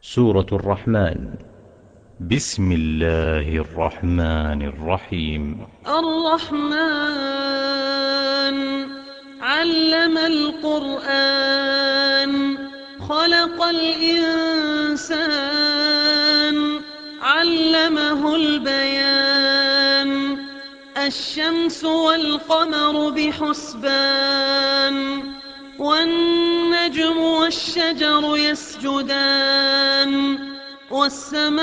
سورة الرحمن. بسم الله الرحمن الرحيم. الرحمن علم القرآن خلق الإنسان علمه البيان الشمس والقمر بحسبان والنجم والشجر يسجدان والسماء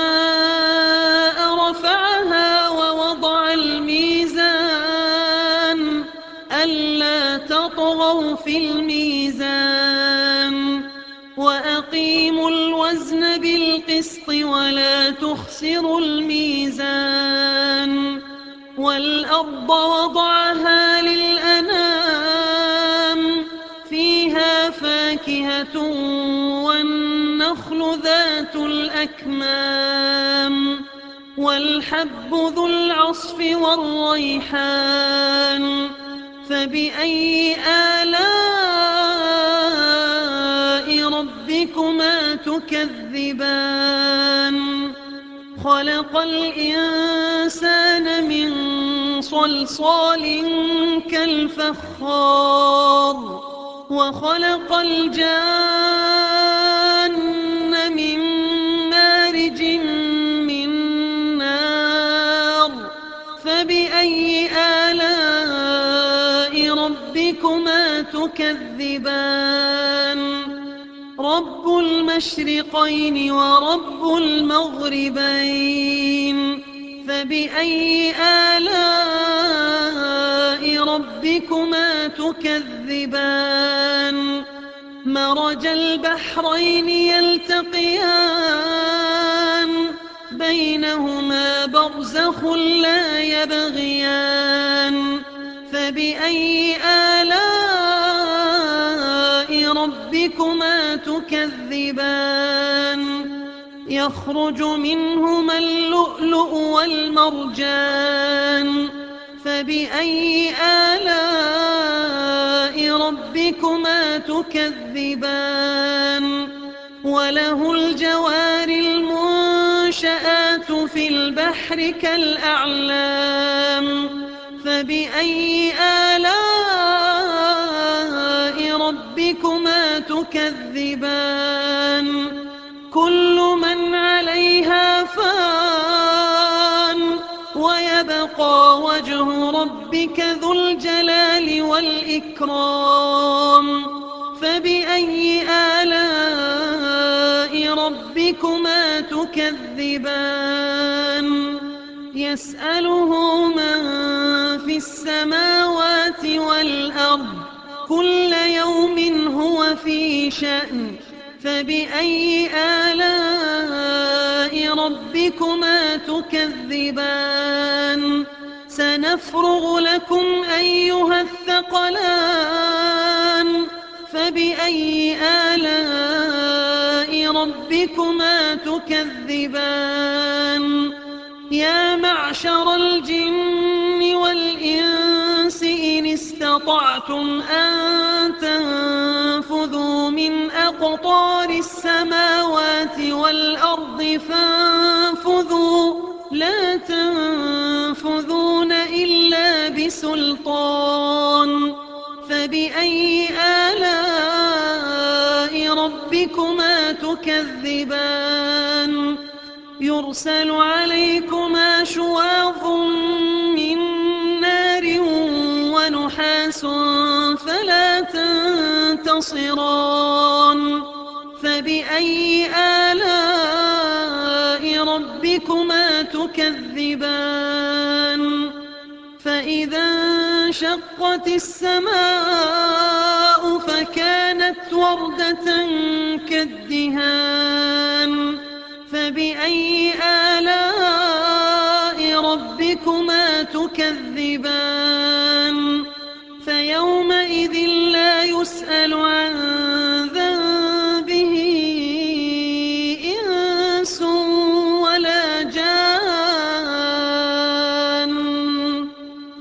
رفعها ووضع الميزان ألا تطغوا في الميزان وأقيموا الوزن بالقسط ولا تخسروا الميزان والأرض وضعها للأنام فيها فاكهة والنخل ذات الأكمام والحب ذو العصف والريحان فبأي آلاء ربكما تكذبان خلق الإنسان من صلصال كالفخار وخلق الجان من مارج من نار فبأي آلاء ربكما تكذبان رب المشرقين ورب المغربين فبأي آلاء ربكما تكذبان مرج البحرين يلتقيان بينهما برزخ لا يبغيان فبأي آلاء ربكما تكذبان يخرج منهما اللؤلؤ والمرجان فبأي آلاء ربكما تكذبان وله الجوار المنشآت في البحر كالأعلام فبأي آلاء ربكما تكذبان كل من عليها فان ويبقى وجه ربك ذو الجلال والإكرام فبأي آلاء ربكما تكذبان يسأله من في السماوات والأرض كل يوم هو في شأن فبأي آلاء ربكما تكذبان سنفرغ لكم أيها الثقلان فبأي آلاء ربكما تكذبان يا معشر الجن والإنس إن استطعتم أن تنفذوا من أقطار السماوات والأرض فانفذوا لا تنفذون إلا بسلطان فبأي آلاء ربكما تكذبان يرسل عليكما شواظ من نار ونحاس فلا تنتصران فبأي آلاء ربكما تكذبان فإذا انشقت السماء فكانت وردة كالدهان فبأي آلاء ربكما تكذبان فيومئذ لا يسأل عن ذنبه إنس ولا جان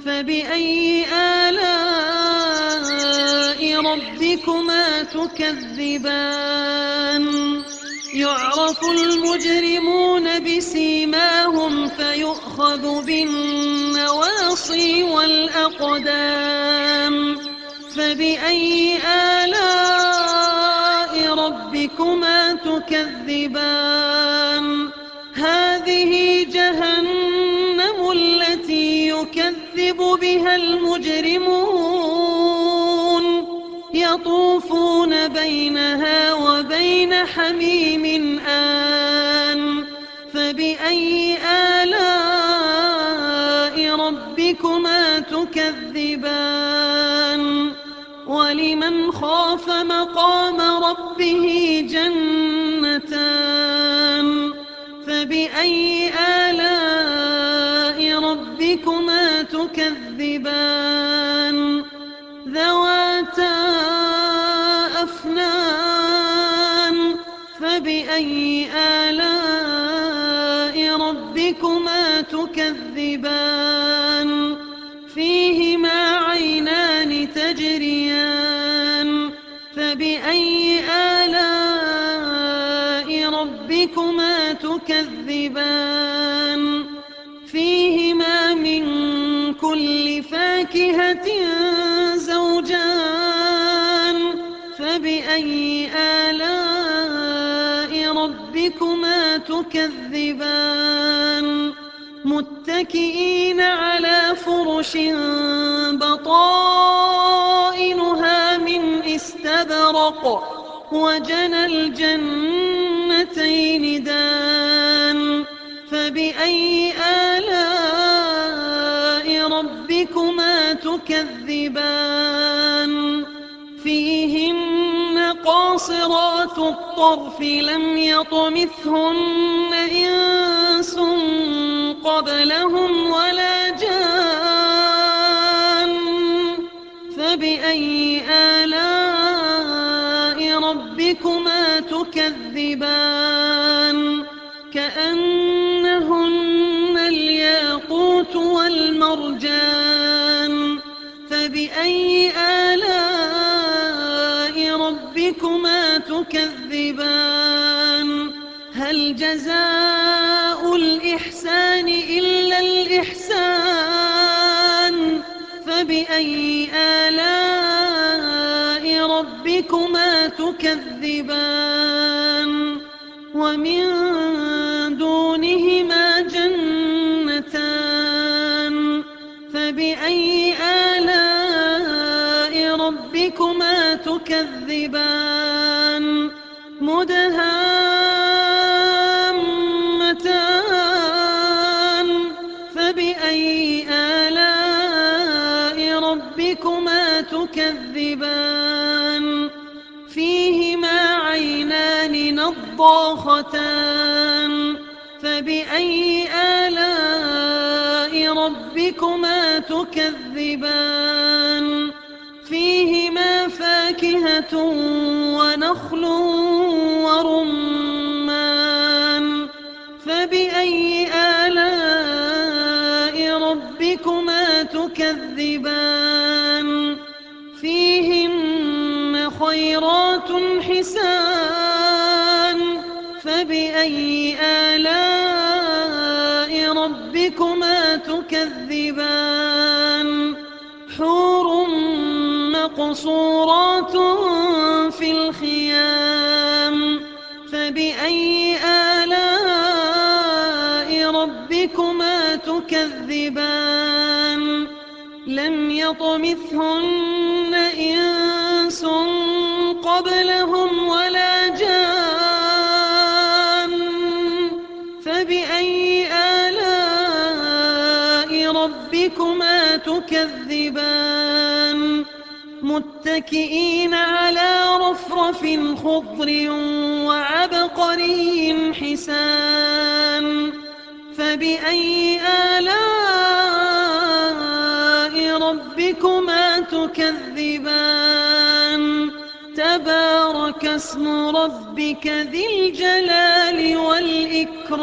فبأي آلاء ربكما تكذبان يعرف المجرمون بسيماهم فيؤخذ بالنواصي والأقدام فبأي آلاء ربكما تكذبان هذه جهنم التي يكذب بها المجرمون يطوفون بينها وبين حميم آن فبأي آلاء ربكما تكذبان ولمن خاف مقام ربه جنتان فبأي آلاء ربكما تكذبان ذواتا أفنان فبأي آلاء ربكما تكذبان فيهما عينان تجريان فبأي آلاء ربكما تكذبان فيهما من كل فاكهة زوجان فبأي آلاء ربكما تكذبان متكئين على فرش بطائنها من استبرق وجنى الجنتين دان فبأي آلاء ربكما تكذبان فيهن قاصرات الطرف لم يطمثهن إنس قبلهم ولا جان فبأي آلاء ربكما تكذبان كأنهن الياقوت والمرجان فبأي آلاء ربكما تكذبان هل جزاء الإحسان إلا الإحسان فبأي آلاء ربكما تكذبان ومن دونهما جنتان فبأي آلاء ربكما تكذبان مدهامتان فبأي آلاء ربكما تكذبان فيهما عينان نضاختان فبأي آلاء ربكما تكذبان فيهما فاكهة ونخل ورمان فبأي آلاء ربكما تكذبان فيهن خيرات حسان فبأي آلاء ربكما تكذبان حور مقصورات في الخيام فبأي آلاء ربكما تكذبان لم يطمثهن إنس قبلهم ولا جان فبأي آلاء ربكما تكذبان متكئين على رفرف خضر وعبقري حسان فبأي آلاء ربكما تكذبان تبارك اسم ربك ذي الجلال والإكرام